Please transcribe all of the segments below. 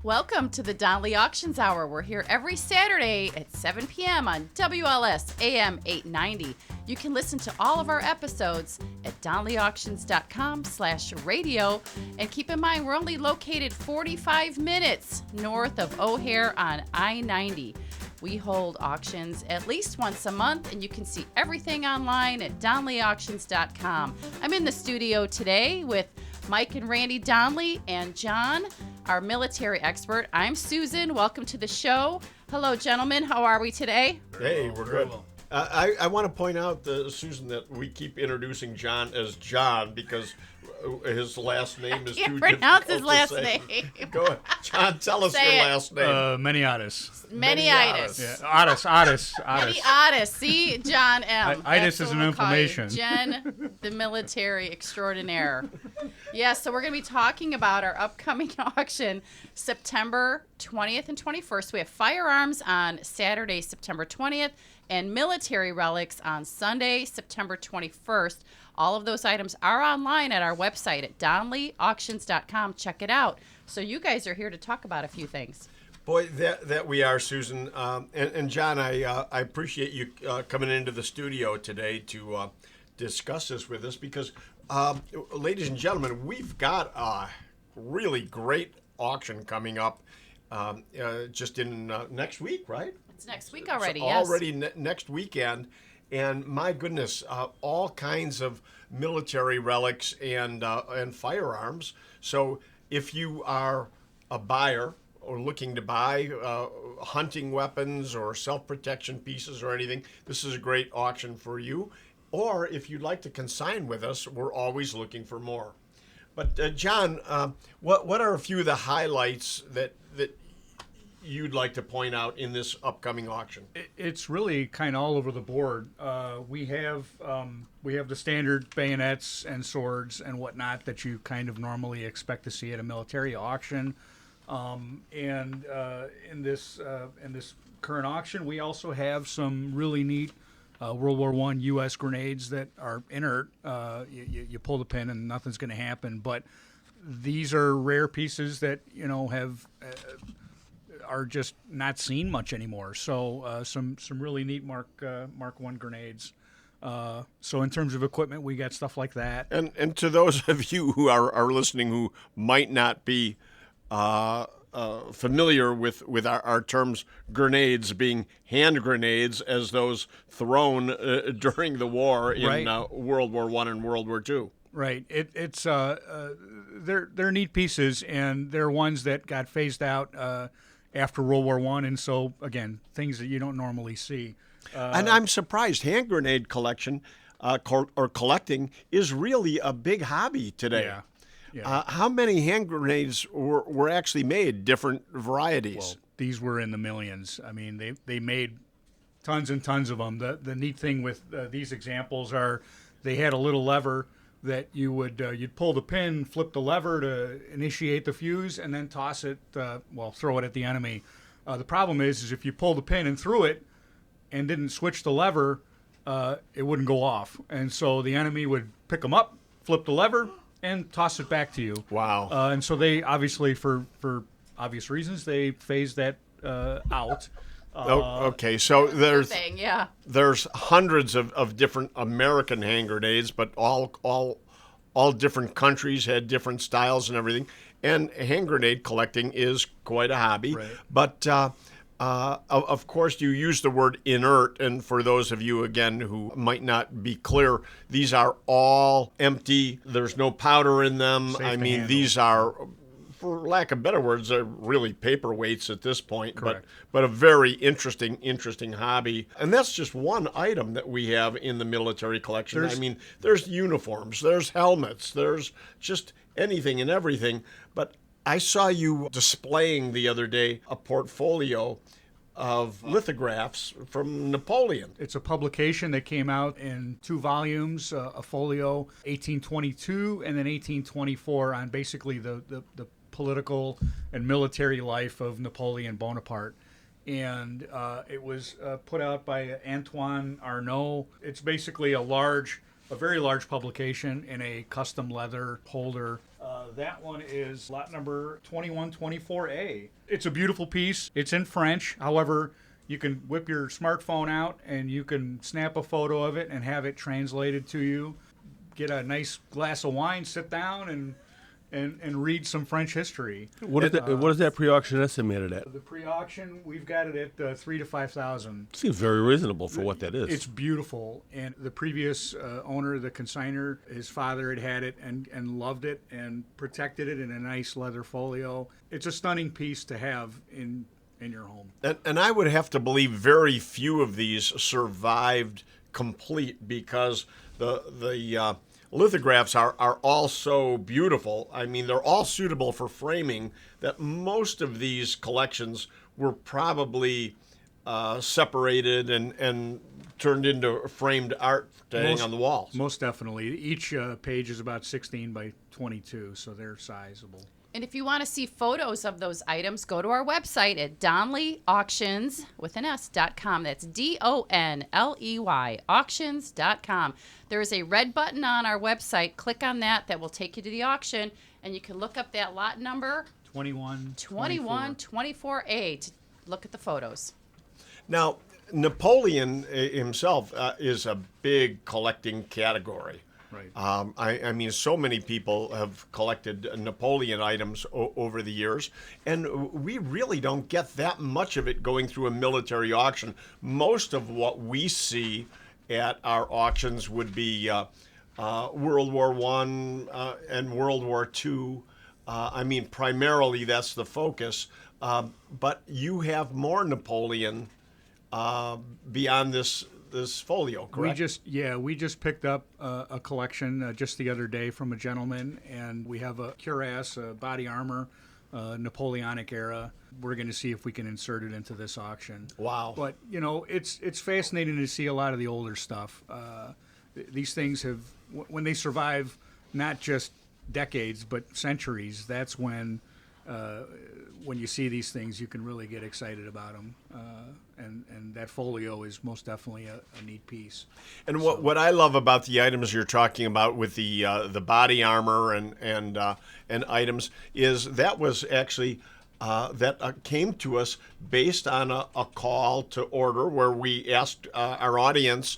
Welcome to the Donley Auctions Hour. We're here every Saturday at 7 p.m. on WLS AM 890. You can listen to all of our episodes at donleyauctions.com/radio. And keep in mind, we're only located 45 minutes north of O'Hare on I-90. We hold auctions at least once a month, and you can see everything online at donleyauctions.com. I'm in the studio today with Mike and Randy Donley and John, our military expert. I'm Susan. Welcome to the show. Hello, gentlemen. How are we today? Hey, we're good. I want to point out, Susan, that we keep introducing John as John because his last name is too difficult to say. Pronounce his last name. Go ahead. John, tell us your last name. Meniatis. Meniatis. Yeah, Otis. Meniatis. See, John M. Itis is an inflammation. Jen, the military extraordinaire. Yes, so we're going to be talking about our upcoming auction, September 20th and 21st. We have firearms on Saturday, September 20th, and military relics on Sunday, September 21st. All of those items are online at our website at donleyauctions.com. Check it out. So you guys are here to talk about a few things. Boy, that we are, Susan. And John, I appreciate you coming into the studio today to discuss this with us because, ladies and gentlemen, we've got a really great auction coming up just in next week, right? It's next week already, so yes. Already next weekend. And my goodness, all kinds of military relics and firearms. So if you are a buyer or looking to buy hunting weapons or self-protection pieces or anything, this is a great auction for you. Or if you'd like to consign with us, we're always looking for more. But John, what are a few of the highlights that you'd like to point out in this upcoming auction? It's really kind of all over the board. We have the standard bayonets and swords and whatnot that you kind of normally expect to see at a military auction. And in this current auction, we also have some really neat World War I U.S. grenades that are inert. You pull the pin and nothing's going to happen. But these are rare pieces that are just not seen much anymore. So some really neat Mark I grenades. So in terms of equipment, we got stuff like that. And to those of you who are listening who might not be familiar with our terms, grenades being hand grenades as those thrown during the war in right. World War I and World War II. Right. They're neat pieces, and they're ones that got phased out after World War I, and so, again, things that you don't normally see. And I'm surprised hand grenade collection or collecting is really a big hobby today. Yeah. How many hand grenades were actually made, different varieties? Well, these were in the millions. I mean, they made tons and tons of them. The neat thing with these examples are they had a little lever that you'd pull the pin, flip the lever to initiate the fuse, and then toss it, throw it at the enemy. The problem is if you pull the pin and threw it and didn't switch the lever, it wouldn't go off. And so the enemy would pick them up, flip the lever, and toss it back to you. Wow. And so they, obviously, for obvious reasons, they phased that out. Okay, so there's hundreds of different American hand grenades, but all different countries had different styles and everything. And hand grenade collecting is quite a hobby. Right. But of course, you use the word inert, and for those of you again who might not be clear, these are all empty. There's no powder in them. Safe I to mean, handle. these are, for lack of better words, are really paperweights at this point. Correct. But a very interesting hobby. And that's just one item that we have in the military collection. I mean, there's uniforms, there's helmets, there's just anything and everything. But I saw you displaying the other day a portfolio of lithographs from Napoleon. It's a publication that came out in 2 volumes, a folio, 1822 and then 1824, on basically the political and military life of Napoleon Bonaparte. And it was put out by Antoine Arnaud. It's basically a very large publication in a custom leather holder. That one is lot number 2124A. It's a beautiful piece. It's in French. However, you can whip your smartphone out and you can snap a photo of it and have it translated to you. Get a nice glass of wine, sit down, and read some French history. What is that pre-auction estimated at? The pre-auction, we've got it at $3,000 to $5,000. Seems very reasonable for what that is. It's beautiful, and the previous owner, the consignor, his father had it and loved it and protected it in a nice leather folio. It's a stunning piece to have in your home. And I would have to believe very few of these survived complete, because the lithographs are all so beautiful. I mean, they're all suitable for framing, that most of these collections were probably separated and turned into framed art to hang on the walls. Most definitely. Each page is about 16 by 22, so they're sizable. And if you want to see photos of those items, go to our website at donleyauctions.com. That's DONLEY auctions.com. There is a red button on our website. Click on that. That will take you to the auction, and you can look up that lot number 2124A to look at the photos. Now, Napoleon himself is a big collecting category. Right. I mean, so many people have collected Napoleon items over the years, and we really don't get that much of it going through a military auction. Most of what we see at our auctions would be World War I and World War II. I mean, primarily that's the focus. But you have more Napoleon beyond this folio, correct? We just picked up a collection just the other day from a gentleman, and we have a cuirass, body armor, Napoleonic era. We're going to see if we can insert it into this auction. Wow! But it's fascinating to see a lot of the older stuff. These things have, when they survive, not just decades but centuries. That's when you see these things, you can really get excited about them. And that folio is most definitely a neat piece. And what I love about the items you're talking about with the body armor and items is that was actually that came to us based on a call to order, where we asked our audience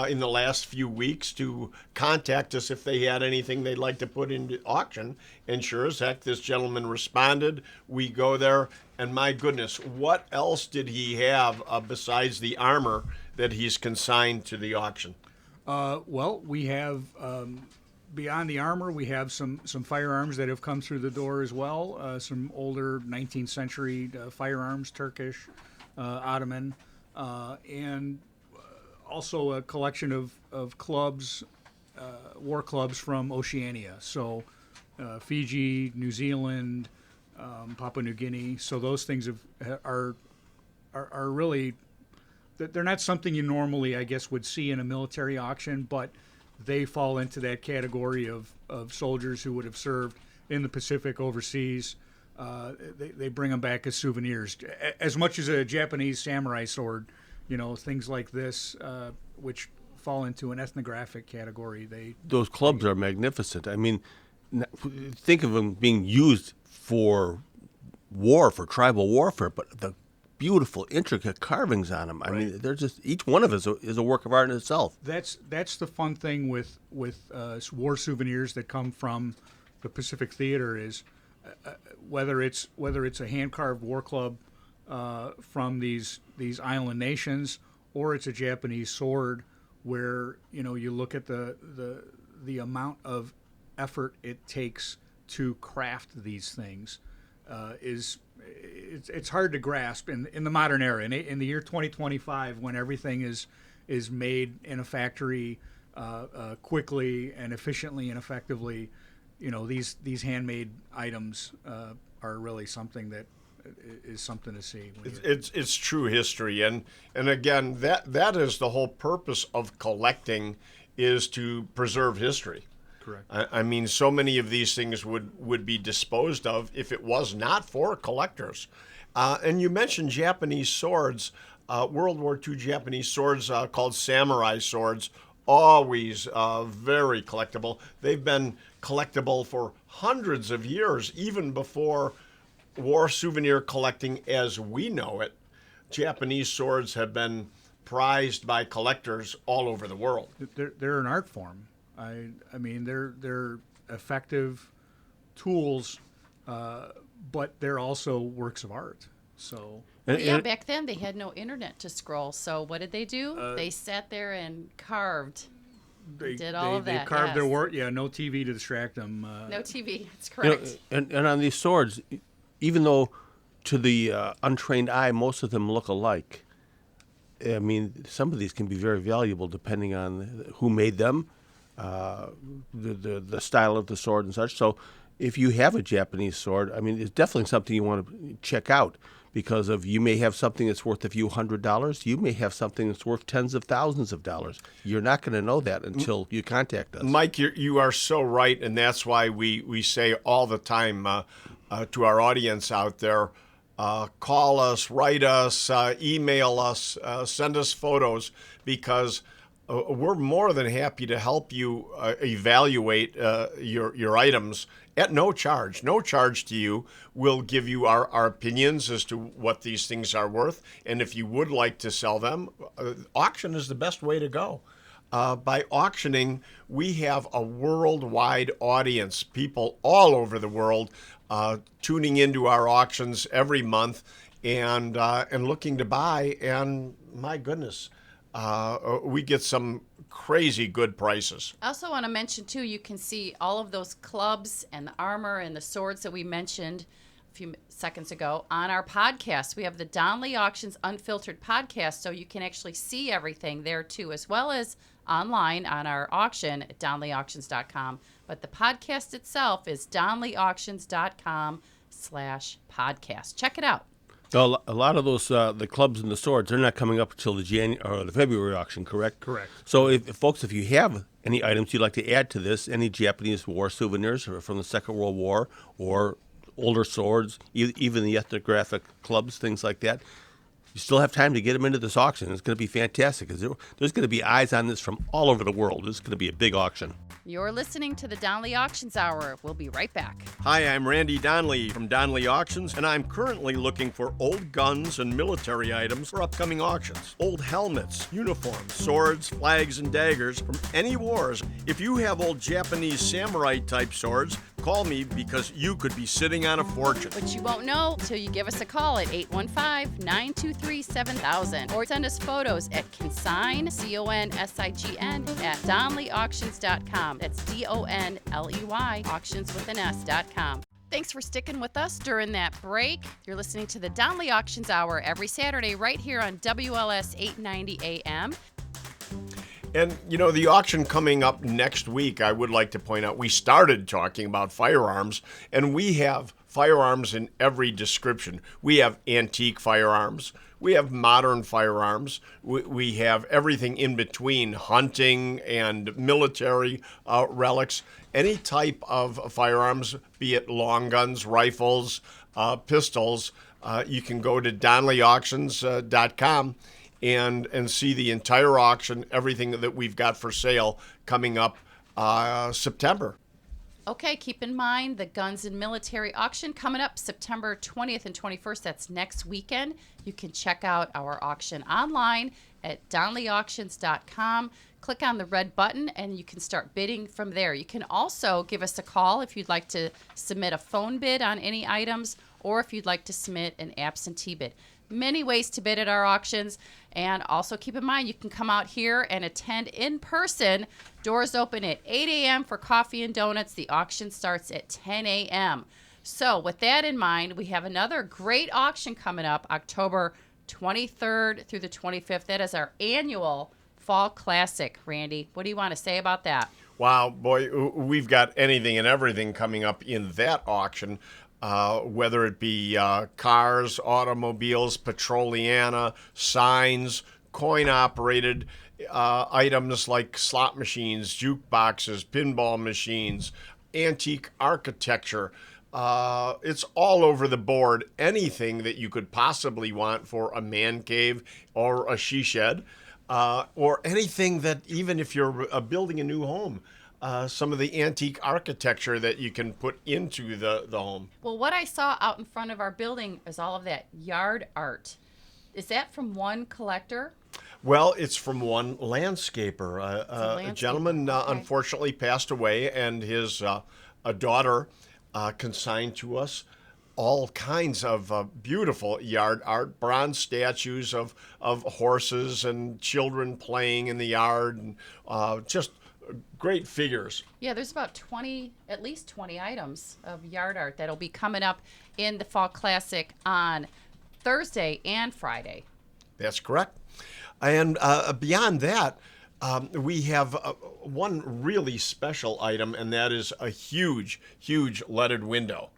in the last few weeks to contact us if they had anything they'd like to put into auction. And sure as heck, this gentleman responded. We go there, and my goodness, what else did he have besides the armor that he's consigned to the auction? Well, we have, beyond the armor, we have some firearms that have come through the door as well. Some older 19th century firearms, Turkish, Ottoman, and also a collection of clubs, war clubs from Oceania. So Fiji, New Zealand, Papua New Guinea. So those things are really, they're not something you normally, I guess, would see in a military auction, but they fall into that category of soldiers who would have served in the Pacific overseas. They bring them back as souvenirs, as much as a Japanese samurai sword. Things like this, which fall into an ethnographic category. Those clubs are magnificent. I mean, think of them being used for war, for tribal warfare, but the beautiful, intricate carvings on them. I mean, they're just, each one of us is a work of art in itself. That's the fun thing with war souvenirs that come from the Pacific Theater is whether it's a hand carved war club from these island nations, or it's a Japanese sword, where you look at the amount of effort it takes to craft these things. It's hard to grasp in the modern era. In the year 2025, when everything is made in a factory quickly and efficiently and effectively, these handmade items are really something that is something to see. It's true history, and again, that is the whole purpose of collecting, is to preserve history. Correct. I mean, so many of these things would be disposed of if it was not for collectors. And you mentioned Japanese swords, World War II Japanese swords called samurai swords, always very collectible. They've been collectible for hundreds of years, even before war souvenir collecting as we know it. Japanese swords have been prized by collectors all over the world. They're an art form. I mean, they're effective tools, but they're also works of art. So yeah, back then they had no internet to scroll. So what did they do? They sat there and carved. Did all of that. They carved their yes. work. Yeah, no TV to distract them. No TV. That's correct. And on these swords, even though to the untrained eye most of them look alike, I mean, some of these can be very valuable depending on who made them, the style of the sword and such. So if you have a Japanese sword, I mean, it's definitely something you want to check out, because you may have something that's worth a few $100s. You may have something that's worth tens of thousands of dollars. You're not going to know that until you contact us. Mike, you are so right, and that's why we say all the time to our audience out there, call us, write us, email us, send us photos, because we're more than happy to help you evaluate your items at no charge. No charge to you. We'll give you our opinions as to what these things are worth. And if you would like to sell them, auction is the best way to go. By auctioning, we have a worldwide audience, people all over the world tuning into our auctions every month and looking to buy. And my goodness, we get some crazy good prices. I also want to mention, too, you can see all of those clubs and the armor and the swords that we mentioned a few seconds ago on our podcast. We have the Donley Auctions Unfiltered podcast, so you can actually see everything there, too, as well as online on our auction at donleyauctions.com. But the podcast itself is donleyauctions.com/podcast. Check it out. Well, a lot of those, the clubs and the swords, they're not coming up until the February auction, correct? Correct. So, folks, if you have any items you'd like to add to this, any Japanese war souvenirs from the Second World War or older swords, even the ethnographic clubs, things like that, you still have time to get them into this auction. It's going to be fantastic, because there's going to be eyes on this from all over the world. This is going to be a big auction. You're listening to the Donley Auctions Hour. We'll be right back. Hi, I'm Randy Donley from Donley Auctions, and I'm currently looking for old guns and military items for upcoming auctions. Old helmets, uniforms, swords, flags, and daggers from any wars. If you have old Japanese samurai-type swords, call me, because you could be sitting on a fortune. But you won't know till you give us a call at 815-923-7000 or send us photos at consign, CONSIGN, at donleyauctions.com. That's DONLEY, auctions with an S.com. Thanks for sticking with us during that break. You're listening to the Donley Auctions Hour every Saturday right here on WLS 890 AM. And, the auction coming up next week, I would like to point out, we started talking about firearms, and we have firearms in every description. We have antique firearms. We have modern firearms. We have everything in between, hunting and military relics. Any type of firearms, be it long guns, rifles, pistols, you can go to donleyauctions.com and see the entire auction, everything that we've got for sale coming up September. Okay, keep in mind the Guns and Military Auction coming up September 20th and 21st. That's next weekend. You can check out our auction online at donleyauctions.com. Click on the red button and you can start bidding from there. You can also give us a call if you'd like to submit a phone bid on any items, or if you'd like to submit an absentee bid. Many ways to bid at our auctions. And also keep in mind, you can come out here and attend in person. Doors open at 8 a.m. for coffee and donuts. The auction starts at 10 a.m. So with that in mind, we have another great auction coming up October 23rd through the 25th. That is our annual Fall Classic. Randy, what do you want to say about that? Wow, boy, we've got anything and everything coming up in that auction. Whether it be cars, automobiles, Petroliana, signs, coin-operated items like slot machines, jukeboxes, pinball machines, antique architecture. It's all over the board. Anything that you could possibly want for a man cave or a she shed. or anything that, even if you're building a new home, some of the antique architecture that you can put into the home. Well, what I saw out in front of our building is all of that yard art. Is that from one collector? Well, it's from one landscaper. A gentleman okay. unfortunately passed away, and his a daughter consigned to us all kinds of beautiful yard art, bronze statues of horses and children playing in the yard, and just great figures. Yeah, there's about at least 20 items of yard art that'll be coming up in the Fall Classic on Thursday and Friday. That's correct. And beyond that, we have one really special item, and that is a huge, huge leaded window.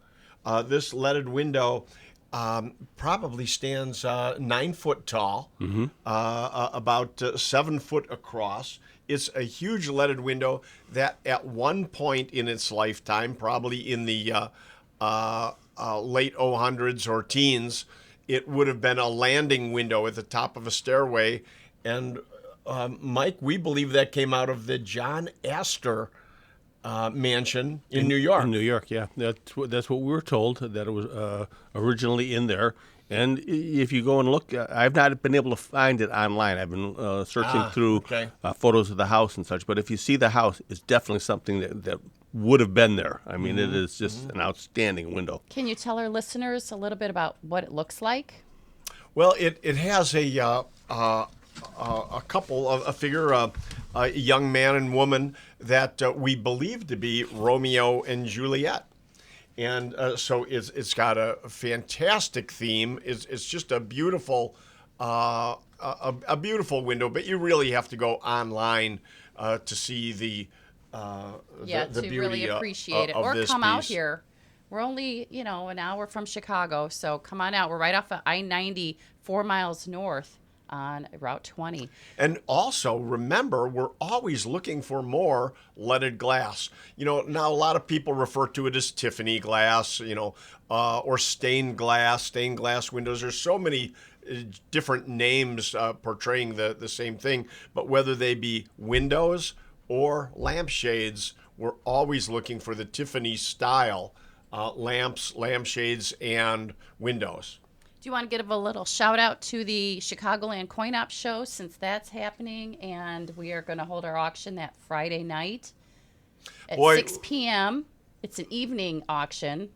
This leaded window probably stands 9 foot tall, about 7 foot across. It's a huge leaded window that at one point in its lifetime, probably in the late 00s or teens, it would have been a landing window at the top of a stairway. And Mike, we believe that came out of the John Astor mansion in New York. In New York, yeah. That's what we were told, that it was originally in there. And if you go and look, I've not been able to find it online. I've been searching through photos of the house and such. But if you see the house, it's definitely something that would have been there. I mean, it is just an outstanding window. Can you tell our listeners a little bit about what it looks like? Well, it has a figure, a young man and woman that we believe to be Romeo and Juliet. And so it's got a fantastic theme. It's just a beautiful, a beautiful window. But you really have to go online to see the to beauty really appreciate it, of or this come out piece. here. We're only an hour from Chicago, so come on out. We're right off of I-90, 4 miles north on Route 20. And also, remember, we're always looking for more leaded glass. Now a lot of people refer to it as Tiffany glass, or stained glass windows. There's so many different names portraying the same thing. But whether they be windows or lampshades, we're always looking for the Tiffany style lamps, lampshades, and windows. Do you want to give a little shout out to the Chicagoland Coin Op show, since that's happening, and we are going to hold our auction that Friday night at 6 p.m. It's an evening auction.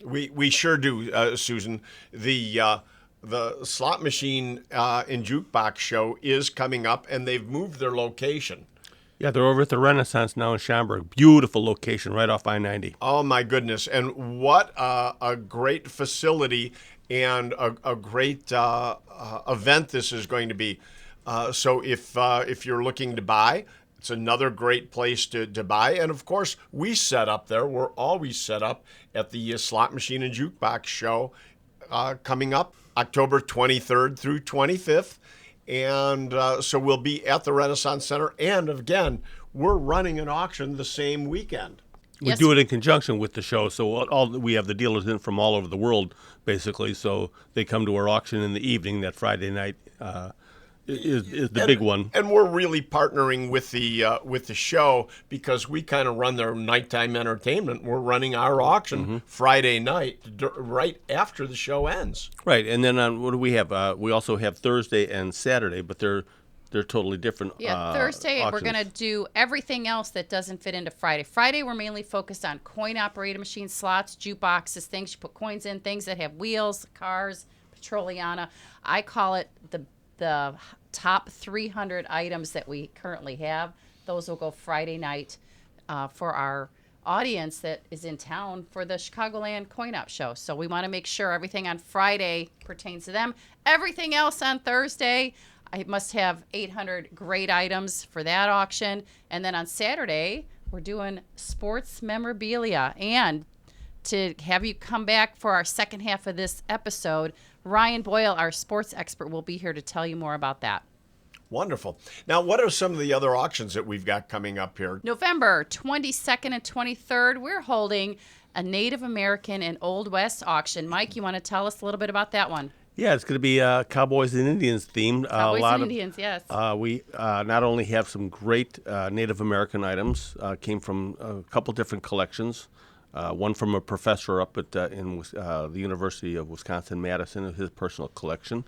We sure do, Susan. The slot machine and jukebox show is coming up, and they've moved their location. Yeah, they're over at the Renaissance now in Schaumburg. Beautiful location right off I-90. Oh, my goodness. And what a great facility and a great event this is going to be. So if you're looking to buy, it's another great place to buy. And, of course, we set up there. We're always set up at the Slot Machine and Jukebox show coming up October 23rd through 25th. And so we'll be at the Renaissance Center. And, again, we're running an auction the same weekend. We do it in conjunction with the show, so we have the dealers in from all over the world, basically. So they come to our auction in the evening. That Friday night is the big one. And we're really partnering with the show, because we kind of run their nighttime entertainment. We're running our auction Friday night, right after the show ends. Right, and then what do we have? We also have Thursday and Saturday, but they're totally different. Yeah, Thursday auctions. we're going to do everything else that doesn't fit into Friday. Friday we're mainly focused on coin-operated machines, slots, jukeboxes, things you put coins in, things that have wheels, cars, Petroliana. I call it the top 300 items that we currently have. Those will go Friday night for our audience that is in town for the Chicagoland Coin Op show. So we want to make sure everything on Friday pertains to them. Everything else on Thursday, I must have 800 great items for that auction. And then on Saturday, we're doing sports memorabilia. And to have you come back for our second half of this episode, Ryan Bole, our sports expert, will be here to tell you more about that. Wonderful. Now, what are some of the other auctions that we've got coming up here? November 22nd and 23rd, we're holding a Native American and Old West auction. Mike, you want to tell us a little bit about that one? Yeah, it's going to be Cowboys and Indians themed. Cowboys and Indians, yes. We not only have some great Native American items, came from a couple different collections. One from a professor up at in the University of Wisconsin-Madison, his personal collection.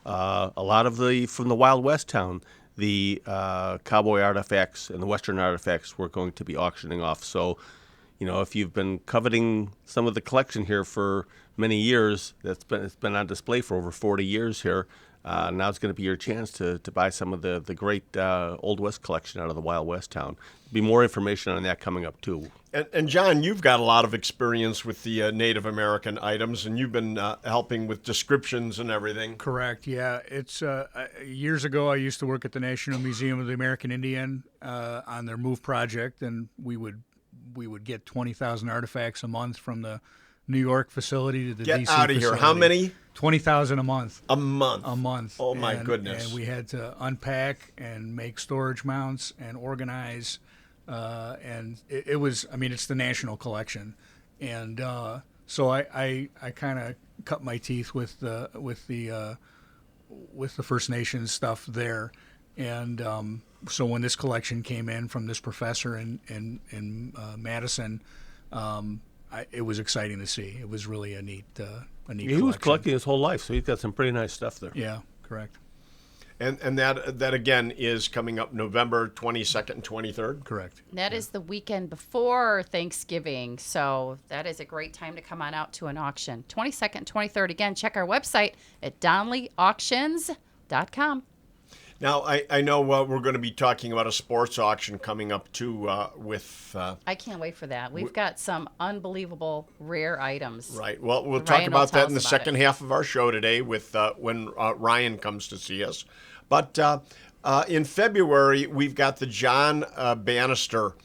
A lot of from the Wild West town, the cowboy artifacts and the Western artifacts we're going to be auctioning off. So, if you've been coveting some of the collection here for many years, it's been on display for over 40 years here. Now it's going to be your chance to buy some of the great Old West collection out of the Wild West town. Be more information on that coming up too. And John, you've got a lot of experience with the Native American items, and you've been helping with descriptions and everything. Correct. Yeah, it's years ago. I used to work at the National Museum of the American Indian on their MOVE project, and we would get 20,000 artifacts a month from the New York facility to the Get DC out of facility. here. How many? 20,000 a month. A month. A month. Oh, my goodness. And we had to unpack and make storage mounts and organize. And it was, it's the national collection. And so I kind of cut my teeth with the First Nations stuff there. And so when this collection came in from this professor in Madison, it was exciting to see. It was really a neat collection. He was collecting his whole life, so he's got some pretty nice stuff there. Yeah, correct. And that again is coming up November 22nd and 23rd? Correct. That is the weekend before Thanksgiving, so that is a great time to come on out to an auction. 22nd, 23rd. Again, check our website at donleyauctions.com. Now, I know we're going to be talking about a sports auction coming up, too, with... I can't wait for that. We've got some unbelievable rare items. Right. Well, we'll Ryan talk will about tell that in the us about second half of our show today with when Ryan comes to see us. But in February, we've got the John Bannister,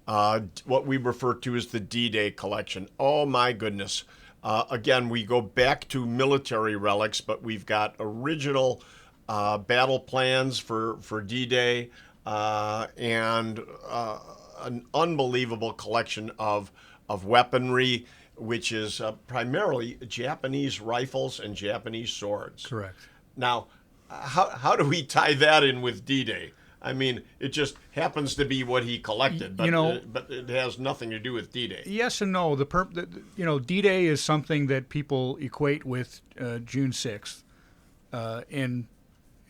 what we refer to as the D-Day collection. Oh, my goodness. Again, we go back to military relics, but we've got original... battle plans for D-Day, and an unbelievable collection of weaponry, which is primarily Japanese rifles and Japanese swords. Correct. Now, how do we tie that in with D-Day? I mean, it just happens to be what he collected, but but it has nothing to do with D-Day. Yes and no. D-Day is something that people equate with June 6th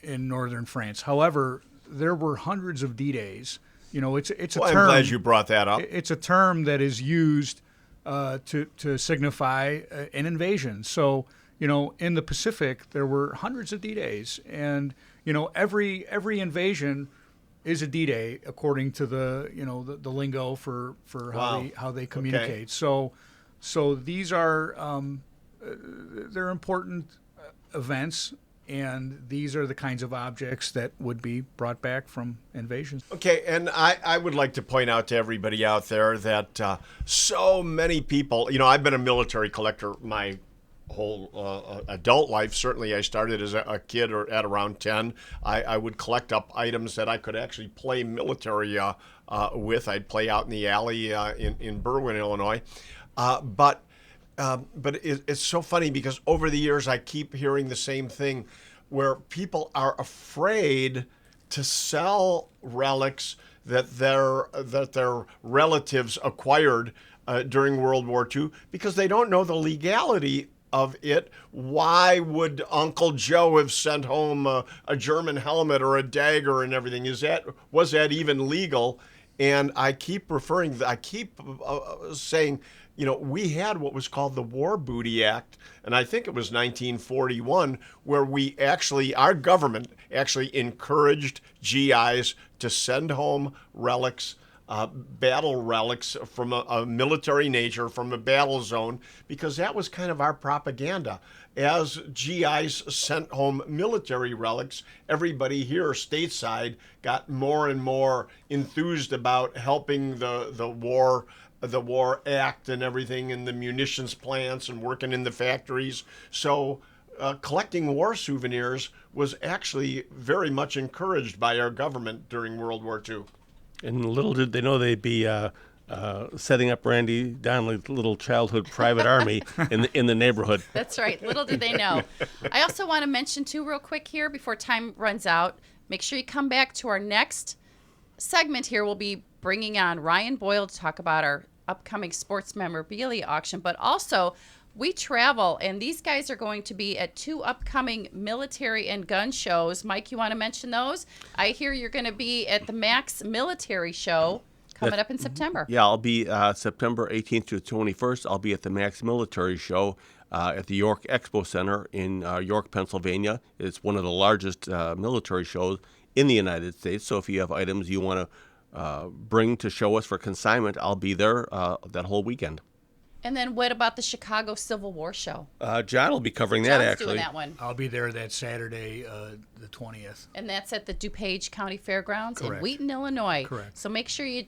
in northern France. However, there were hundreds of D-Days. It's a term. I'm glad you brought that up. It's a term that is used to signify an invasion. So, in the Pacific, there were hundreds of D-Days, and every invasion is a D-Day according to the lingo for how they communicate. Okay. So these are they're important events. And these are the kinds of objects that would be brought back from invasions. Okay, and I would like to point out to everybody out there that so many people, I've been a military collector my whole adult life. Certainly I started as a kid or at around 10. I would collect up items that I could actually play military with. I'd play out in the alley in Berwyn, Illinois. But it's so funny because over the years I keep hearing the same thing where people are afraid to sell relics that their relatives acquired during World War II because they don't know the legality of it. Why would Uncle Joe have sent home a German helmet or a dagger and everything? Was that even legal? And I keep saying, we had what was called the War Booty Act, and I think it was 1941, where our government actually encouraged GIs to send home relics, battle relics from a military nature, from a battle zone, because that was kind of our propaganda. As GIs sent home military relics, everybody here stateside got more and more enthused about helping the war act and everything, and the munitions plants and working in the factories. So collecting war souvenirs was actually very much encouraged by our government during World War II. And little did they know they'd be setting up Randy Donley's little childhood private army in the neighborhood. That's right. Little did they know. I also want to mention, too, real quick here before time runs out, make sure you come back to our next segment here. We'll be bringing on Ryan Bole to talk about our upcoming sports memorabilia auction, but also we travel, and these guys are going to be at 2 upcoming military and gun shows. Mike, you want to mention those? I hear you're going to be at the Max Military Show coming up in September. Yeah, I'll be September 18th to 21st. I'll be at the Max Military Show at the York Expo Center in York, Pennsylvania. It's one of the largest military shows in the United States. So if you have items you want to bring to show us for consignment, I'll be there that whole weekend. And then what about the Chicago Civil War Show? John will be covering that, John's actually. doing that one. I'll be there that Saturday, the 20th. And that's at the DuPage County Fairgrounds in Correct. Wheaton, Illinois. Correct. So make sure you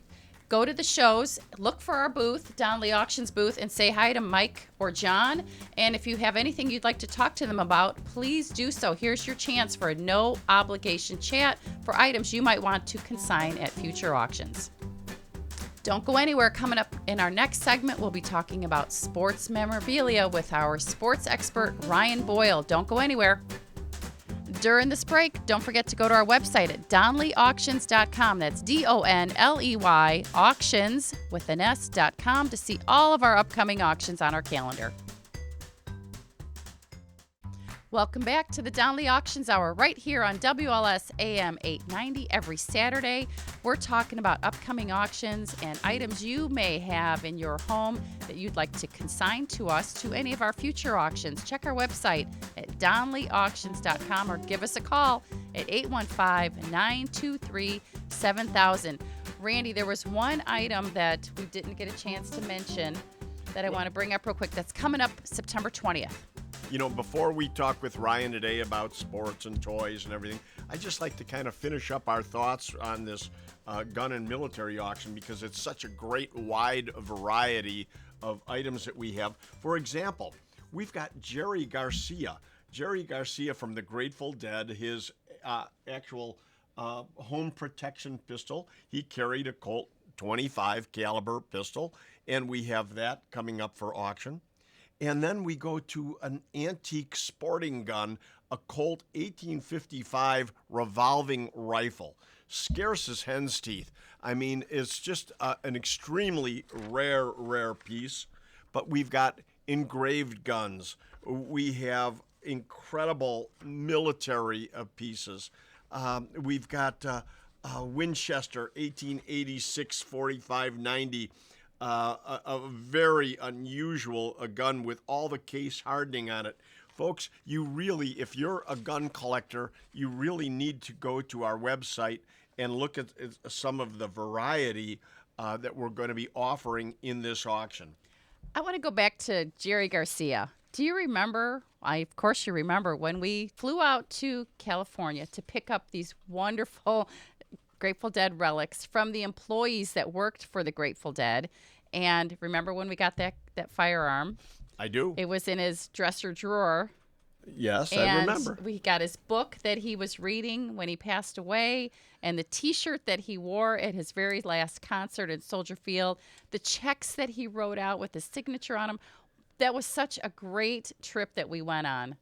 go to the shows, look for our booth, Donley Auctions booth, and say hi to Mike or John. And if you have anything you'd like to talk to them about, please do so. Here's your chance for a no obligation chat for items you might want to consign at future auctions. Don't go anywhere. Coming up in our next segment, we'll be talking about sports memorabilia with our sports expert, Ryan Bole. Don't go anywhere. During this break, don't forget to go to our website at donleyauctions.com. That's DONLEY auctions with an S.com to see all of our upcoming auctions on our calendar. Welcome back to the Donley Auctions Hour right here on WLS AM 890 every Saturday. We're talking about upcoming auctions and items you may have in your home that you'd like to consign to us to any of our future auctions. Check our website at donleyauctions.com or give us a call at 815-923-7000. Randy, there was one item that we didn't get a chance to mention that I want to bring up real quick that's coming up September 20th. You know, before we talk with Ryan today about sports and toys and everything, I'd just like to kind of finish up our thoughts on this gun and military auction because it's such a great wide variety of items that we have. For example, we've got Jerry Garcia. Jerry Garcia from the Grateful Dead, his actual home protection pistol. He carried a Colt 25 caliber pistol, and we have that coming up for auction. And then we go to an antique sporting gun, a Colt 1855 revolving rifle. Scarce as hen's teeth. I mean, it's just an extremely rare piece. But we've got engraved guns. We have incredible military pieces. We've got Winchester 1886 4590. A very unusual gun with all the case hardening on it. Folks, you really, if you're a gun collector, you really need to go to our website and look at some of the variety that we're going to be offering in this auction. I want to go back to Jerry Garcia. Do you remember, of course you remember, when we flew out to California to pick up these wonderful Grateful Dead relics from the employees that worked for the Grateful Dead? And remember when we got that firearm? I do. It was in his dresser drawer. Yes, and I remember. We got his book that he was reading when he passed away, and the T-shirt that he wore at his very last concert in Soldier Field, the checks that he wrote out with his signature on them. That was such a great trip that we went on.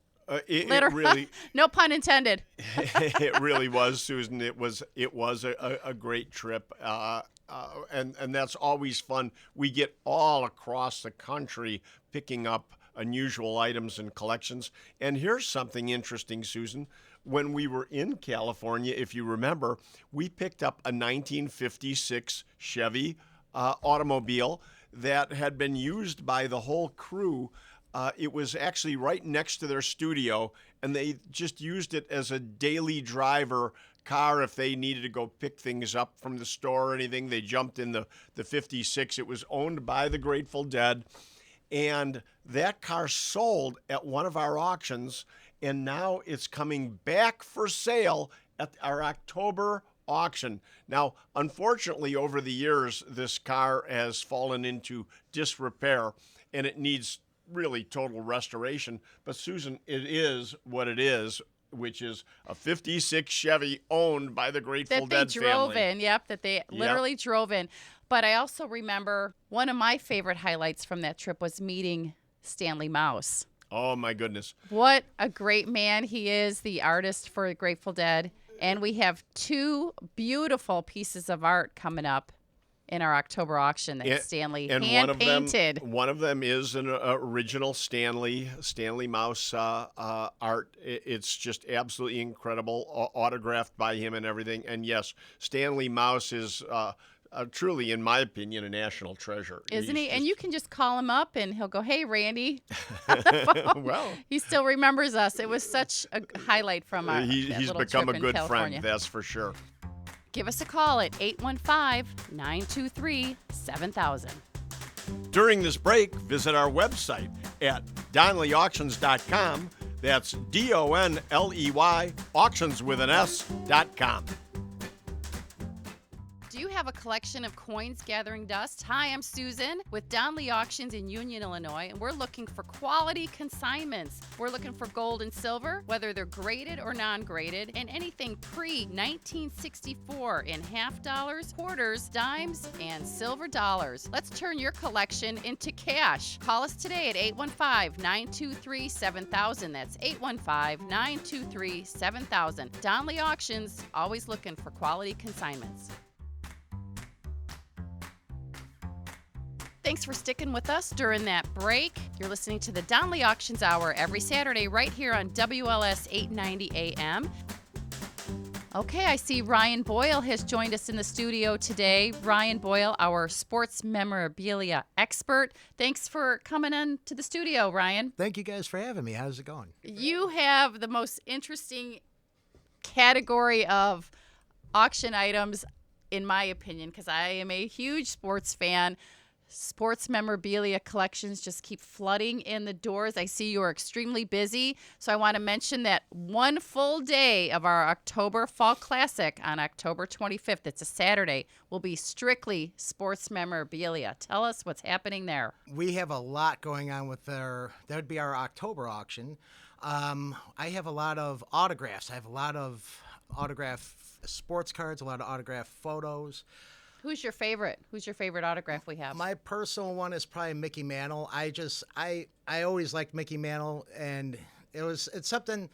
It really, no pun intended. It really was, Susan. It was a great trip, and that's always fun. We get all across the country picking up unusual items and collections. And here's something interesting, Susan. When we were in California, if you remember, we picked up a 1956 Chevy automobile that had been used by the whole crew. It was actually right next to their studio, and they just used it as a daily driver car if they needed to go pick things up from the store or anything. They jumped in the 56. It was owned by the Grateful Dead, and that car sold at one of our auctions, and now it's coming back for sale at our October auction. Now, unfortunately, over the years, this car has fallen into disrepair, and it needs really total restoration. But Susan, it is what it is, which is a 56 Chevy owned by the Grateful Dead family. That they drove in, yep, that they literally drove in. But I also remember one of my favorite highlights from that trip was meeting Stanley Mouse. Oh, my goodness. What a great man he is, the artist for Grateful Dead. And we have 2 beautiful pieces of art coming up in our October auction that Stanley hand-painted. One of them is an original Stanley Mouse art. It's just absolutely incredible, autographed by him and everything. And yes, Stanley Mouse is truly, in my opinion, a national treasure. Isn't he? And you can just call him up and he'll go, "Hey, Randy." Well, he still remembers us. It was such a highlight from our he's become a good friend, that's for sure. Give us a call at 815-923-7000. During this break, visit our website at donleyauctions.com. That's DONLEY, auctions with an S.com. Do you have a collection of coins gathering dust? Hi, I'm Susan with Donley Auctions in Union, Illinois, and we're looking for quality consignments. We're looking for gold and silver, whether they're graded or non-graded, and anything pre-1964 in half dollars, quarters, dimes, and silver dollars. Let's turn your collection into cash. Call us today at 815-923-7000. That's 815-923-7000. Donley Auctions, always looking for quality consignments. Thanks for sticking with us during that break. You're listening to the Donley Auctions Hour every Saturday right here on WLS 890 AM. Okay, I see Ryan Bole has joined us in the studio today. Ryan Bole, our sports memorabilia expert. Thanks for coming in to the studio, Ryan. Thank you guys for having me. How's it going? You have the most interesting category of auction items, in my opinion, because I am a huge sports fan. Sports memorabilia collections just keep flooding in the doors. I see you are extremely busy. So I want to mention that one full day of our October Fall Classic on October 25th, it's a Saturday, will be strictly sports memorabilia. Tell us what's happening there. We have a lot going on with that would be our October auction. I have a lot of autographs. I have a lot of autograph sports cards, a lot of autograph photos. Who's your favorite? Who's your favorite autograph we have? My personal one is probably Mickey Mantle. I always liked Mickey Mantle, and it's something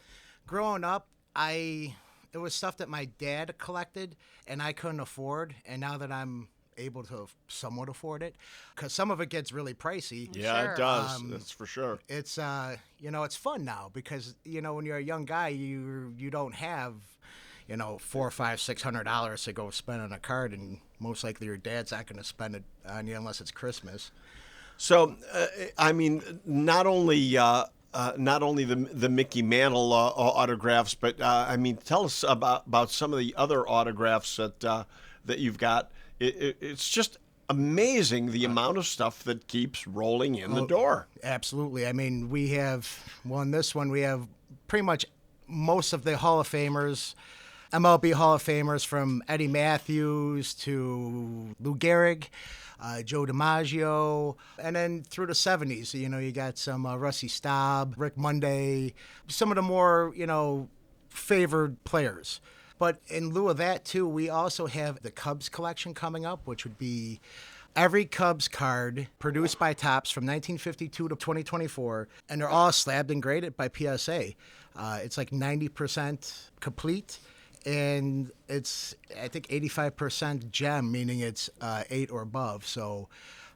growing up. It was stuff that my dad collected, and I couldn't afford. And now that I'm able to somewhat afford it, because some of it gets really pricey. Yeah, Sure. it does. That's for sure. It's it's fun now because when you're a young guy, you don't have $400, $500, $600 to go spend on a card, and most likely your dad's not going to spend it on you unless it's Christmas. So, I mean, not only the Mickey Mantle autographs, but I mean, tell us about some of the other autographs that you've got. It's just amazing the amount of stuff that keeps rolling in the door. Absolutely. I mean, we have we have pretty much most of the Hall of Famers. MLB Hall of Famers from Eddie Matthews to Lou Gehrig, Joe DiMaggio, and then through the 70s, you got some Rusty Staub, Rick Monday, some of the more, favored players. But in lieu of that, too, we also have the Cubs collection coming up, which would be every Cubs card produced by Topps from 1952 to 2024, and they're all slabbed and graded by PSA. It's like 90% complete. And it's, I think, 85% gem, meaning it's 8 or above. So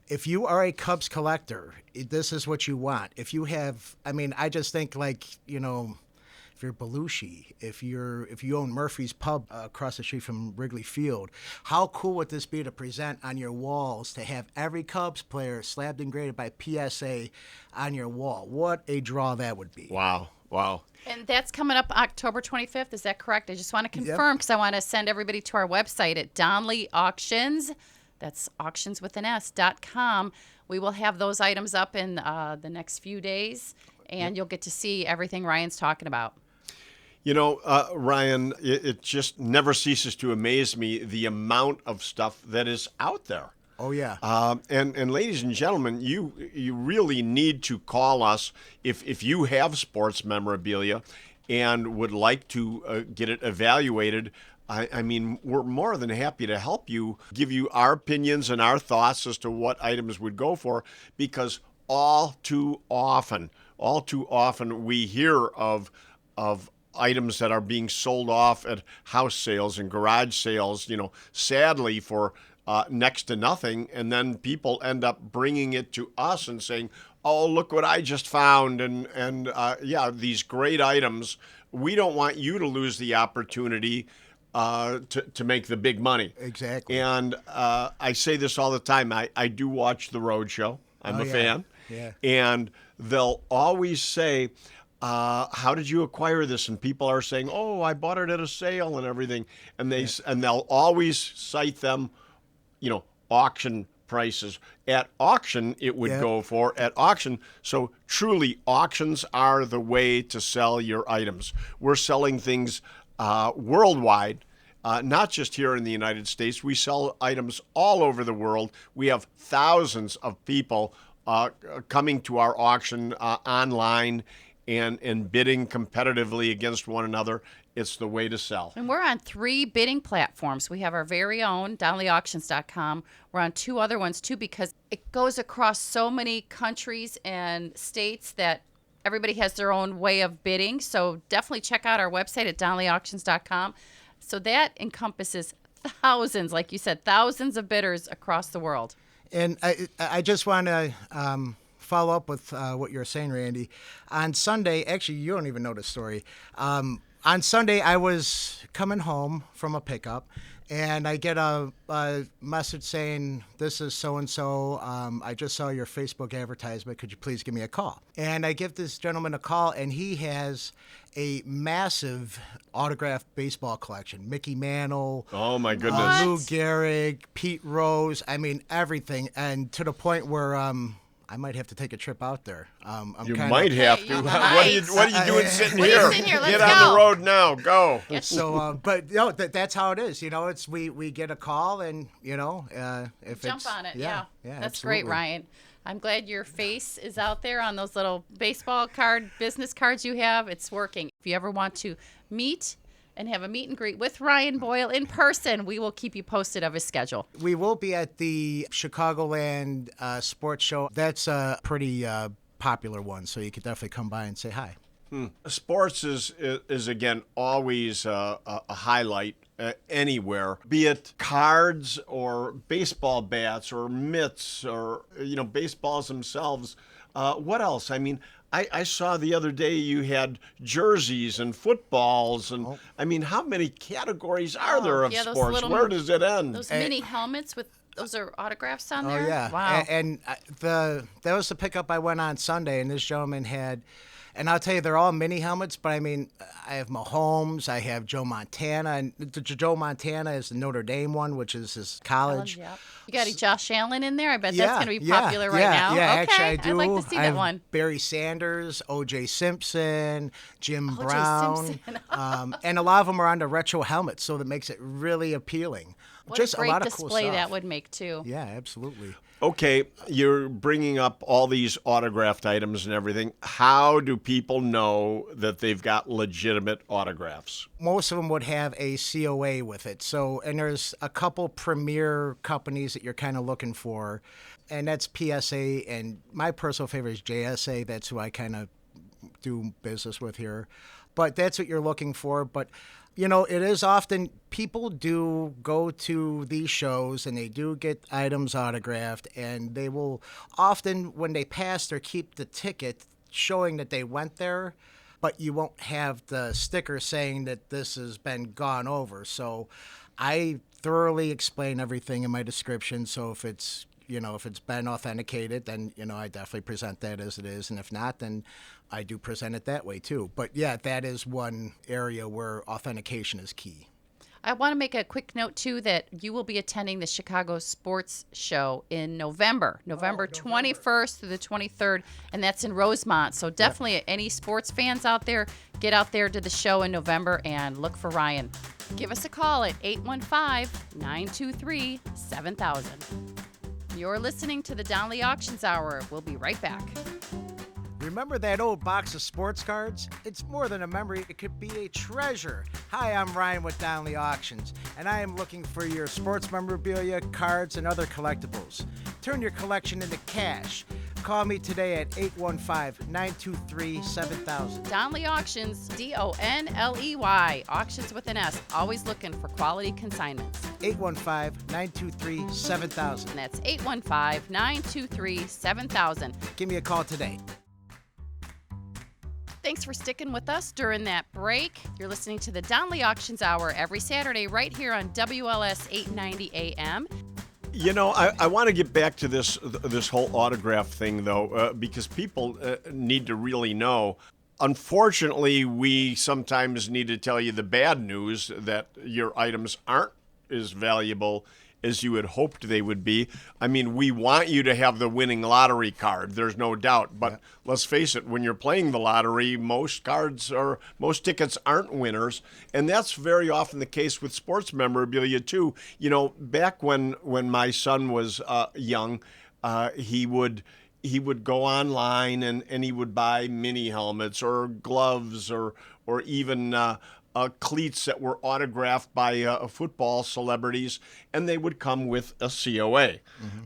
if you are a Cubs collector, this is what you want. If you have, I just think if you're Belushi, if you own Murphy's Pub across the street from Wrigley Field, how cool would this be to present on your walls, to have every Cubs player slabbed and graded by PSA on your wall? What a draw that would be. Wow. And that's coming up October 25th. Is that correct? I just want to confirm because I want to send everybody to our website at Donley Auctions. That's auctionswithans.com. We will have those items up in the next few days, and you'll get to see everything Ryan's talking about. Ryan, it just never ceases to amaze me the amount of stuff that is out there. Oh, yeah. And ladies and gentlemen, you really need to call us if you have sports memorabilia and would like to get it evaluated. I mean, we're more than happy to help you, give you our opinions and our thoughts as to what items would go for, because all too often we hear of items that are being sold off at house sales and garage sales, sadly for next to nothing, and then people end up bringing it to us and saying, "Oh, look what I just found," and these great items. We don't want you to lose the opportunity to make the big money. Exactly. And I say this all the time. I do watch the Roadshow. I'm a fan. Yeah. And they'll always say, how did you acquire this? And people are saying, "Oh, I bought it at a sale and everything." And they'll always cite them, auction prices. At auction, it would go for at auction. So truly, auctions are the way to sell your items. We're selling things worldwide, not just here in the United States. We sell items all over the world. We have thousands of people coming to our auction online and bidding competitively against one another. It's the way to sell. And we're on 3 bidding platforms. We have our very own, DonleyAuctions.com. We're on 2 other ones, too, because it goes across so many countries and states that everybody has their own way of bidding. So definitely check out our website at DonleyAuctions.com. So that encompasses thousands, like you said, thousands of bidders across the world. And I just want to follow up with what you're saying, Randy. On Sunday, actually, you don't even know the story. On Sunday, I was coming home from a pickup, and I get a message saying, "This is so-and-so. I just saw your Facebook advertisement. Could you please give me a call?" And I give this gentleman a call, and he has a massive autographed baseball collection. Mickey Mantle. Oh, my goodness. Lou Gehrig, Pete Rose. I mean, everything. And to the point where I might have to take a trip out there. You might have to. you What are you doing sitting What are you here? sitting here? Let's Get on go. the road now. Go. So, but that's how it is. It's we get a call, and if Jump it's, on it. yeah, That's absolutely. great, Ryan. I'm glad your face is out there on those little baseball card, business cards you have. It's working. If you ever want to meet and have a meet and greet with Ryan Bole in person, we will keep you posted of his schedule. We will be at the Chicagoland Sports Show. That's a pretty popular one, so you could definitely come by and say hi. Sports is again always a highlight anywhere, be it cards or baseball bats or mitts or baseballs themselves. What else? I mean, I saw the other day you had jerseys and footballs, and I mean, how many categories are there of sports? Where does it end? Those mini helmets with those are autographs on there? Oh, yeah. Wow. And that was the pickup I went on Sunday, and this gentleman had, and I'll tell you, they're all mini helmets, but I mean, I have Mahomes, I have Joe Montana, and Joe Montana is the Notre Dame one, which is his college. Yep. You got a Josh Allen in there? I bet that's going to be popular right now. Yeah, okay. actually I do. I'd like to see I that have one. Barry Sanders, O.J. Simpson, Jim O.J. Brown, Simpson. and a lot of them are on the retro helmets, so that makes it really appealing. What Just a great lot of cool display stuff. that would make, too. Yeah, absolutely. Okay, you're bringing up all these autographed items and everything. How do people know that they've got legitimate autographs? Most of them would have a COA with it. So, and there's a couple premier companies that you're kind of looking for, and that's PSA, and my personal favorite is JSA. That's who I kind of do business with here. But that's what you're looking for. But it is often people do go to these shows and they do get items autographed, and they will often, when they pass or keep the ticket showing that they went there, but you won't have the sticker saying that this has been gone over. So I thoroughly explain everything in my description. So if it's been authenticated, then, I definitely present that as it is. And if not, then I do present it that way too. But yeah, that is one area where authentication is key. I want to make a quick note, too, that you will be attending the Chicago Sports Show in November 21st through the 23rd, and that's in Rosemont. So definitely any sports fans out there, get out there to the show in November and look for Ryan. Give us a call at 815-923-7000. You're listening to the Donley Auctions Hour. We'll be right back. Remember that old box of sports cards? It's more than a memory, it could be a treasure. Hi, I'm Ryan with Donley Auctions, and I am looking for your sports memorabilia, cards, and other collectibles. Turn your collection into cash. Call me today at 815-923-7000. Donley Auctions, Donley, auctions with an S, always looking for quality consignments. 815-923-7000. And that's 815-923-7000. Give me a call today. Thanks for sticking with us during that break. You're listening to the Donley Auctions Hour every Saturday right here on WLS 890 AM. You know, I want to get back to this whole autograph thing, though, because people need to really know. Unfortunately, we sometimes need to tell you the bad news that your items aren't as valuable as you had hoped they would be. I mean, we want you to have the winning lottery card, there's no doubt. But let's face it, when you're playing the lottery, most tickets aren't winners. And that's very often the case with sports memorabilia, too. You know, back when my son was young, he would go online and he would buy mini helmets or gloves or even cleats that were autographed by football celebrities, and they would come with a COA.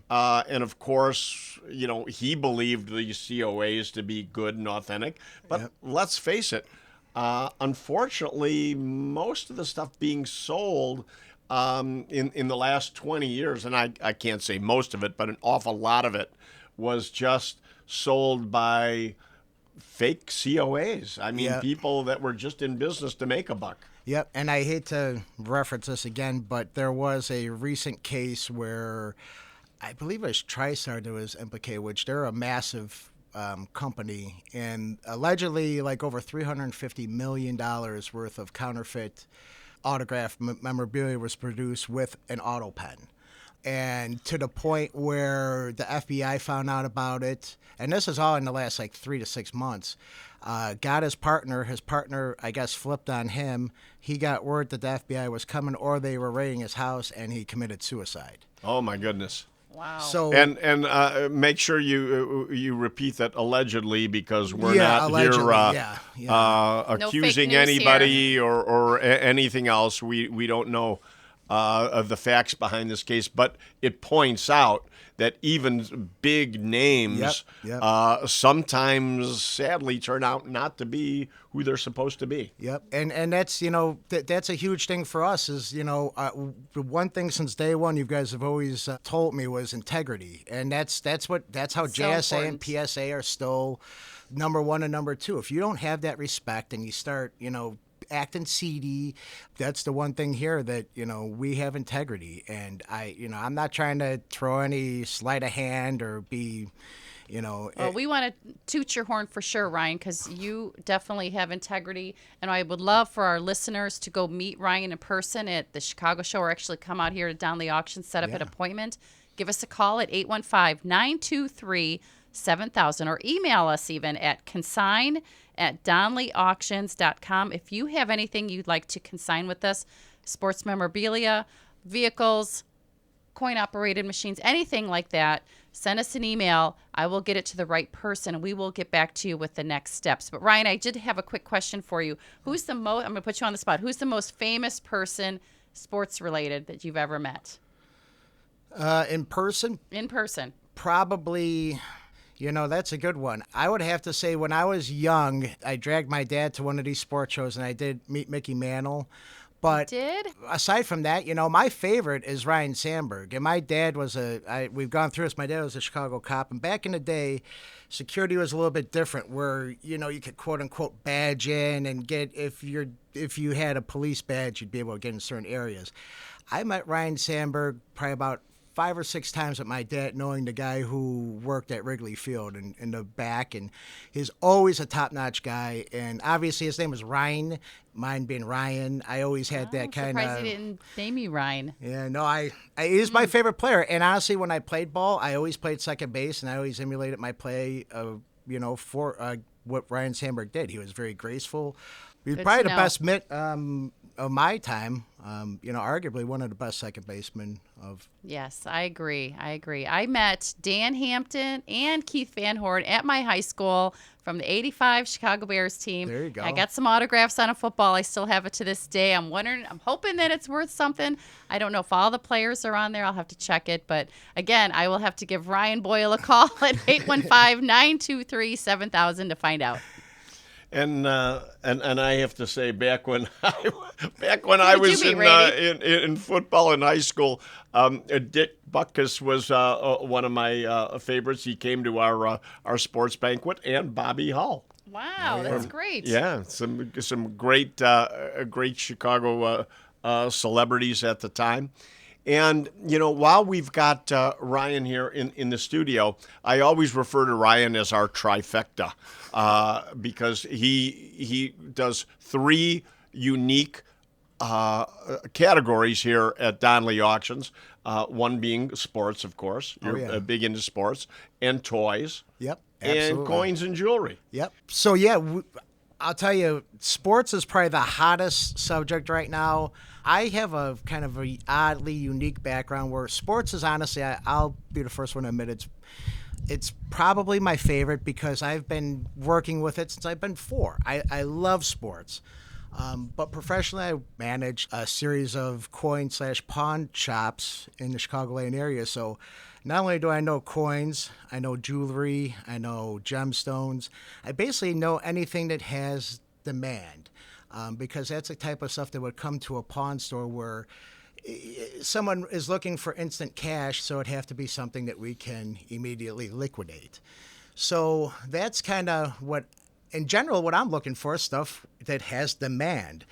And of course, you know, he believed these COAs to be good and authentic. But let's face it, unfortunately, most of the stuff being sold in the last 20 years, and I can't say most of it, but an awful lot of it was just sold by fake COAs. I mean, people that were just in business to make a buck. Yep, and I hate to reference this again, but there was a recent case where I believe it was TriStar that was implicated, which they're a massive company, and allegedly like over $350 million worth of counterfeit autograph memorabilia was produced with an auto pen. And to the point where the FBI found out about it, and this is all in the last like 3 to 6 months, got his partner, I guess, flipped on him. He got word that the FBI was coming or they were raiding his house, and he committed suicide. Oh, my goodness. Wow. So And make sure you repeat that allegedly, because we're not allegedly, here No accusing fake news anybody or anything else. We don't know of the facts behind this case, but it points out that even big names sometimes sadly turn out not to be who they're supposed to be. Yep, and that's, you know, that's a huge thing for us is, you know, the one thing since day one you guys have always told me was integrity, and that's how So JSA important. and PSA are still number one and number two. If you don't have that respect and you start, you know, acting seedy, that's the one thing here that, you know, we have integrity. And I'm not trying to throw any sleight of hand or be, you know. Well, we want to toot your horn for sure, Ryan, because you definitely have integrity. And I would love for our listeners to go meet Ryan in person at the Chicago show, or actually come out here to Donley Auction, set up an appointment. Give us a call at 815-923-7000, or email us even at consign@donleyauctions.com. If you have anything you'd like to consign with us, sports memorabilia, vehicles, coin-operated machines, anything like that, send us an email. I will get it to the right person, and we will get back to you with the next steps. But, Ryan, I did have a quick question for you. I'm going to put you on the spot. Who's the most famous person, sports-related, that you've ever met? In person? In person. Probably, you know, that's a good one. I would have to say when I was young, I dragged my dad to one of these sports shows, and I did meet Mickey Mantle. But Did? aside from that, you know, my favorite is Ryan Sandberg. And my dad was we've gone through this, my dad was a Chicago cop. And back in the day, security was a little bit different where, you know, you could quote unquote badge in and get, if you had a police badge, you'd be able to get in certain areas. I met Ryan Sandberg probably about 5 or 6 times with my dad, knowing the guy who worked at Wrigley Field in the back, and he's always a top-notch guy. And obviously, his name was Ryan, mine being Ryan. I always had that kind of. Surprised he didn't name you Ryan. Yeah, no, he's my favorite player. And honestly, when I played ball, I always played second base, and I always emulated my play, for what Ryan Sandberg did. He was very graceful. He was Good probably to the know. best of my time, arguably one of the best second basemen of. Yes, I agree. I met Dan Hampton and Keith Van Horn at my high school from the '85 Chicago Bears team. There you go. I got some autographs on a football. I still have it to this day. I'm hoping that it's worth something. I don't know if all the players are on there. I'll have to check it. But again, I will have to give Ryan Bole a call at 815-923-7000 to find out. And I have to say, back when I was in football in high school, Dick Butkus was one of my favorites. He came to our sports banquet, and Bobby Hull. Wow, that's great. Yeah, some great Chicago celebrities at the time. And, while we've got Ryan here in the studio, I always refer to Ryan as our trifecta because he does three unique categories here at Donley Auctions, one being sports, of course. You're big into sports, and toys. Yep, absolutely. And coins and jewelry. Yep. So, I'll tell you, sports is probably the hottest subject right now. I have a kind of a oddly unique background where sports is honestly, I'll be the first one to admit it's probably my favorite because I've been working with it since I've been 4. I love sports. But professionally, I manage a series of coin/pawn shops in the Chicagoland area. So not only do I know coins, I know jewelry, I know gemstones. I basically know anything that has demand because that's the type of stuff that would come to a pawn store where someone is looking for instant cash, so it'd have to be something that we can immediately liquidate. So that's kind of what, in general, what I'm looking for, stuff that has demand.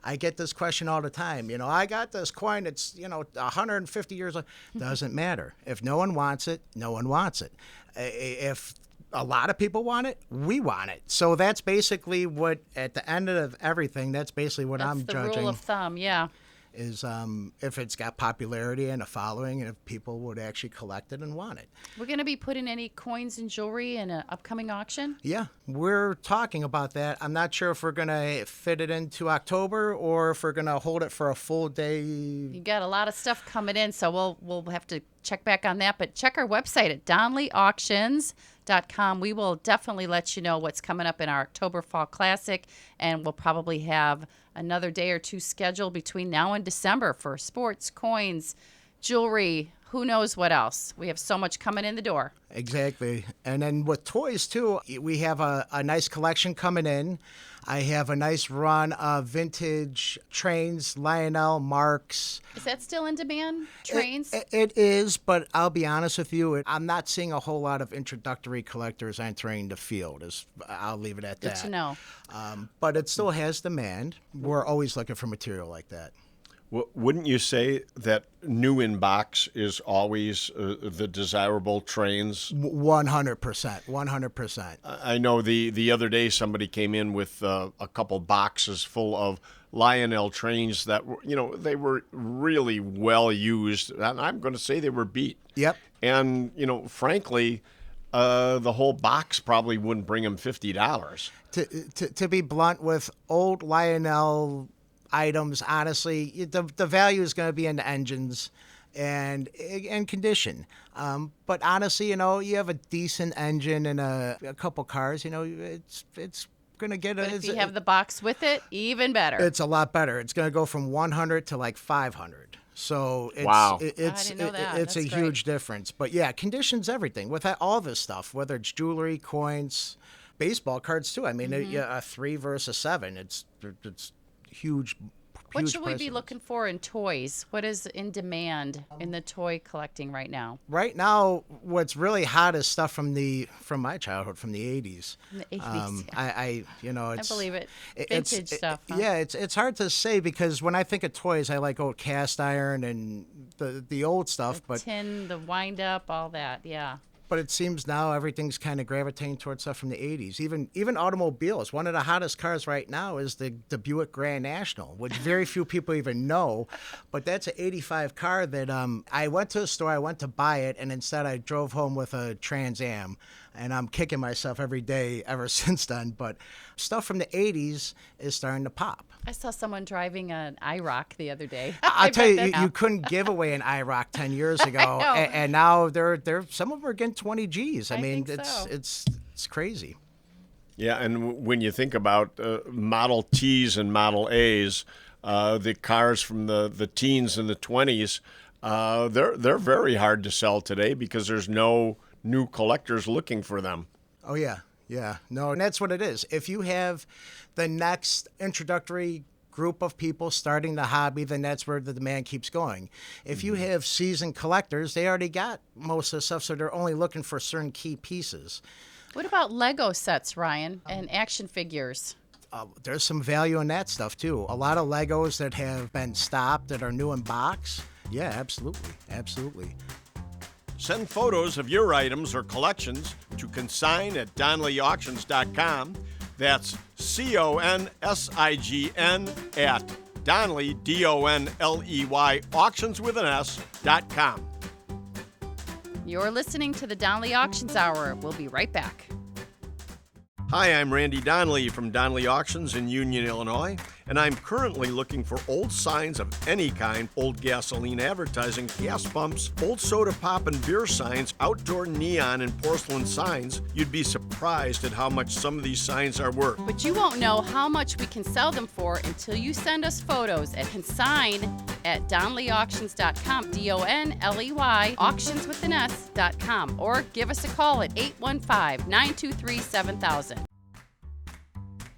I get this question all the time. I got this coin that's, 150 years old. Doesn't matter. If no one wants it, no one wants it. If a lot of people want it, we want it. So that's basically what, at the end of everything, that's basically what I'm judging. That's the rule of thumb, yeah. Is if it's got popularity and a following, and if people would actually collect it and want it. We're going to be putting any coins and jewelry in an upcoming auction? Yeah, we're talking about that. I'm not sure if we're going to fit it into October or if we're going to hold it for a full day. You got a lot of stuff coming in, so we'll have to check back on that. But check our website at DonleyAuctions.com. We will definitely let you know what's coming up in our October Fall Classic, and we'll probably have another day or two scheduled between now and December for sports, coins, jewelry, who knows what else. We have so much coming in the door. Exactly. And then with toys, too, we have a nice collection coming in. I have a nice run of vintage trains, Lionel, Marks. Is that still in demand, trains? It is, but I'll be honest with you, I'm not seeing a whole lot of introductory collectors entering the field. I'll leave it at that. Good to know. But it still has demand. We're always looking for material like that. Well, wouldn't you say that new in box is always the desirable trains? 100%. 100%. I know the other day somebody came in with a couple boxes full of Lionel trains that were, they were really well used. And I'm going to say they were beat. Yep. And, frankly, the whole box probably wouldn't bring them $50. To be blunt, with old Lionel items, honestly, the value is going to be in the engines and condition. But honestly, you have a decent engine and a couple cars, it's going to get But if you have the box with it, even better. It's a lot better. It's going to go from 100 to like 500. So it's, wow. I didn't know that. It's That's a great. huge difference. But yeah, condition's everything. With all this stuff, whether it's jewelry, coins, baseball cards too. I mean, a 3 versus 7. It's huge. What should we be looking for in toys? What is in demand in the toy collecting right now? Right now, what's really hot is stuff from my childhood, from the 80s. In the 80s, I believe it. Vintage stuff. Huh? Yeah, it's hard to say because when I think of toys, I like old cast iron and the old stuff. The tin, the wind up, all that. Yeah. But it seems now everything's kind of gravitating towards stuff from the 80s. Even automobiles. One of the hottest cars right now is the Buick Grand National, which very few people even know. But that's an 85 car that I went to a store, I went to buy it, and instead I drove home with a Trans Am. and I'm kicking myself every day ever since then. But stuff from the 80s is starting to pop. I saw someone driving an IROC the other day. I'll tell bet you, that- you couldn't give away an IROC 10 years ago, know. and now they're some of them are getting 20 G's. I mean, think so. it's crazy. Yeah, and when you think about Model Ts and Model As, the cars from the teens and the 20s, they're very hard to sell today because there's no new collectors looking for them. Oh, yeah. Yeah. No, and that's what it is. If you have the next introductory group of people starting the hobby, then that's where the demand keeps going. If you have seasoned collectors, they already got most of the stuff, so they're only looking for certain key pieces. What about Lego sets, Ryan, and action figures? There's some value in that stuff, too. A lot of Legos that have been stopped that are new in box. Yeah, absolutely. Absolutely. Send photos of your items or collections to consign@DonleyAuctions.com. That's CONSIGN at Donley, DONLEY, auctions with an S.com. You're listening to the Donley Auctions Hour. We'll be right back. Hi, I'm Randy Donley from Donley Auctions in Union, Illinois, and I'm currently looking for old signs of any kind, old gasoline advertising, gas pumps, old soda pop and beer signs, outdoor neon and porcelain signs. You'd be surprised at how much some of these signs are worth. But you won't know how much we can sell them for until you send us photos at consign@DonleyAuctions.com, DONLEY, auctions with an S.com, or give us a call at 815-923-7000.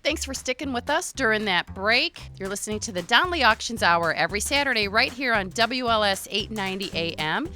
Thanks for sticking with us during that break. You're listening to the Donley Auctions Hour every Saturday right here on WLS 890 AM.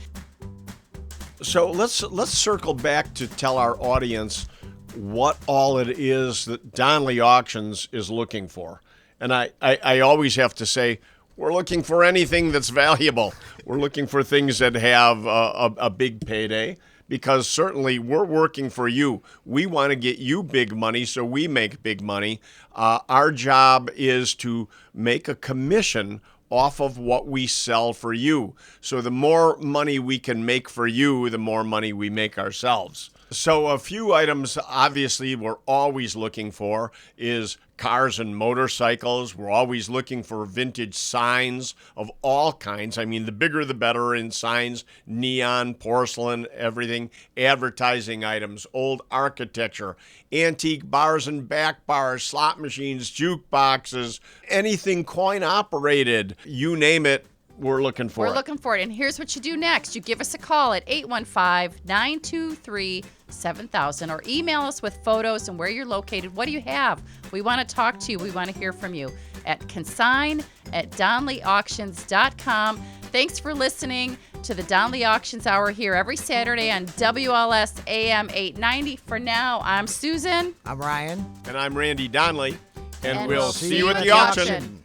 So let's circle back to tell our audience what all it is that Donley Auctions is looking for. And I always have to say, we're looking for anything that's valuable. We're looking for things that have a big payday. Because certainly we're working for you. We want to get you big money, so we make big money. Our job is to make a commission off of what we sell for you. So the more money we can make for you, the more money we make ourselves. So a few items, obviously, we're always looking for is cars and motorcycles. We're always looking for vintage signs of all kinds. I mean, the bigger the better in signs, neon, porcelain, everything, advertising items, old architecture, antique bars and back bars, slot machines, jukeboxes, anything coin operated, you name it. We're looking for it. We're looking for it. And here's what you do next. You give us a call at 815-923-7000 or email us with photos and where you're located. What do you have? We want to talk to you. We want to hear from you at consign@DonleyAuctions.com. Thanks for listening to the Donley Auctions Hour here every Saturday on WLS AM 890. For now, I'm Susan. I'm Ryan. And I'm Randy Donley. And we'll see see you at the auction.